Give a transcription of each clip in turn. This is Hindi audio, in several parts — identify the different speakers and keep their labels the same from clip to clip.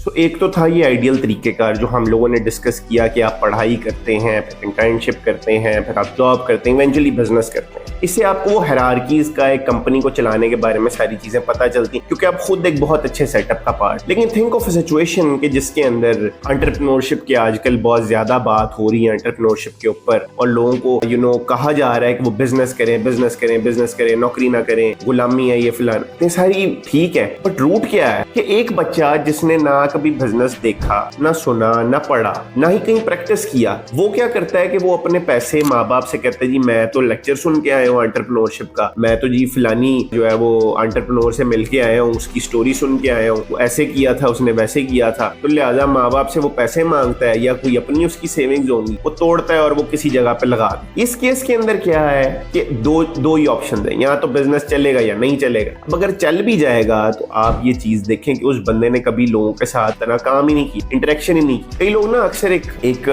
Speaker 1: तो एक तो था ये आइडियल तरीकेकार जो हम लोगों ने डिस्कस किया कि आप पढ़ाई करते हैं, फिर इंटर्नशिप करते हैं, फिर आप जॉब करते हैं, इवेंचुअली बिजनेस करते हैं। इससे आपको वो हायरार्कीज का, एक कंपनी को चलाने के बारे में सारी चीजें पता चलती हैं, क्योंकि आप खुद एक बहुत अच्छे सेटअप का पार्ट। लेकिन थिंक ऑफ अ सिचुएशन के जिसके अंदर एंटरप्रेन्योरशिप की आजकल बहुत ज्यादा बात हो रही है एंटरप्रेन्योरशिप के ऊपर, और लोगों को कहा जा रहा है कि वो बिजनेस करें, बिजनेस करें, बिजनेस करें, नौकरी ना करें, गुलामी है ये फिलहाल, ये सारी ठीक है, बट रूट क्या है कि एक बच्चा जिसने ना कभी बिजनेस देखा, ना सुना, ना पढ़ा, ना ही कहीं प्रैक्टिस किया, वो क्या करता है कि वो अपने पैसे माँ बाप से कहता है जी मैं तो लेक्चर सुन के आया हूँ एंटरप्रेन्योरशिप का, मैं तो जी फिलानी जो है वो एंटरप्रेन्योर से मिल के आया हूँ, उसकी स्टोरी सुन के आया हूँ, वो ऐसे किया था, उसने वैसे किया था, तो लिहाजा माँ बाप से वो पैसे मांगता है या कोई अपनी उसकी सेविंग्स होंगी वो तोड़ता है और वो किसी जगह पे लगा दे। इस केस के अंदर क्या है कि दो ही ऑप्शन है, या तो बिजनेस चलेगा या नहीं चलेगा। अब अगर चल भी जाएगा तो आप ये चीज देखें कि उस बंदे ने कभी लोगों के साथ तरह काम ही नहीं की, इंटरेक्शन ही नहीं की। कई लोग ना अक्सर एक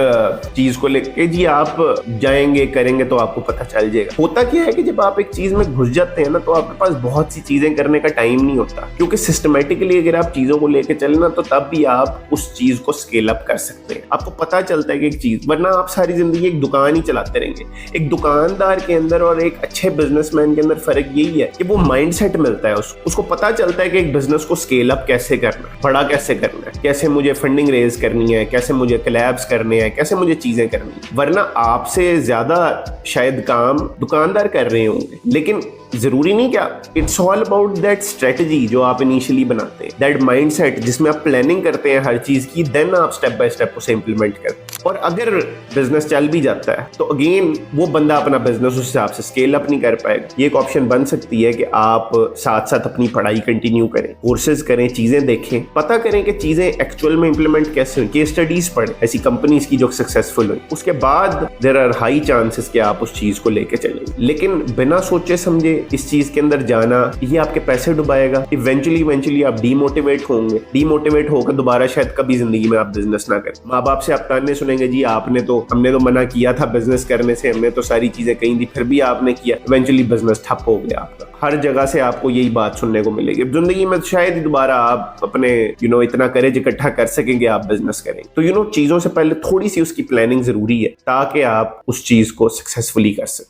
Speaker 1: चीज को लेके जी आप जाएंगे करेंगे तो आपको पता चल जाएगा। होता क्या है कि जब आप एक चीज में घुस जाते हैं ना तो आपके पास बहुत सी चीजें करने का टाइम नहीं होता, क्योंकि सिस्टमेटिकली अगर आप चीजों को लेके चले ना तो तब भी आप उस चीज को स्केल अप कर सकते हैं। आपको पता चलता है कि एक चीज, वरना आप सारी जिंदगी एक दुकान ही चलाते रहेंगे। एक दुकानदार के अंदर और एक अच्छे बिजनेसमैन के अंदर फर्क यही है कि वो माइंडसेट मिलता है, उसको पता चलता है कि एक बिजनेस को स्केल अप कैसे करना है, बड़ा कैसे करना है, कैसे मुझे फंडिंग रेज करनी है, कैसे मुझे कोलैब्स करने हैं, कैसे मुझे चीजें करनी है। वरना आपसे ज्यादा शायद काम दुकानदार कर रहे होंगे, लेकिन जरूरी नहीं क्या, it's all about that strategy जो आप इनिशियली बनाते हैं, दैट माइंडसेट जिसमें आप प्लानिंग करते हैं हर चीज की, देन आप स्टेप बाय स्टेप उसे इंप्लीमेंट करते हैं। और अगर बिजनेस चल भी जाता है तो अगेन वो बंदा अपना बिजनेस उस हिसाब से स्केल अप नहीं कर पाएगा। ये एक ऑप्शन बन सकती है कि आप साथ साथ अपनी पढ़ाई कंटिन्यू करें, कोर्सेज करें, चीजें देखें, पता करें कि चीजें एक्चुअल में इंप्लीमेंट कैसे हुई, केस स्टडीज पढ़ें ऐसी कंपनीज की जो सक्सेसफुल हुई, उसके बाद देयर आर हाई चांसेस कि आप उस चीज को लेके चलेंगे। लेकिन बिना सोचे समझे इस चीज के अंदर जाना, ये आपके पैसे डुबाएगा। इवेंचुअली आप डीमोटिवेट होंगे, डीमोटिवेट होकर दोबारा शायद कभी जिंदगी में आप बिजनेस ना करें। माँ बाप से आप ताने सुनेंगे जी हमने तो मना किया था बिजनेस करने से, हमने तो सारी चीजें कही थी, फिर भी आपने किया, इवेंचुअली बिजनेस ठप हो गया आपका। हर जगह से आपको यही बात सुनने को मिलेगी जिंदगी में। शायद ही दोबारा आप अपने इतना करेज इकट्ठा कर सकेंगे, आप बिजनेस करें तो चीजों से पहले थोड़ी सी उसकी प्लानिंग जरूरी है ताकि आप उस चीज को सक्सेसफुली कर सकें।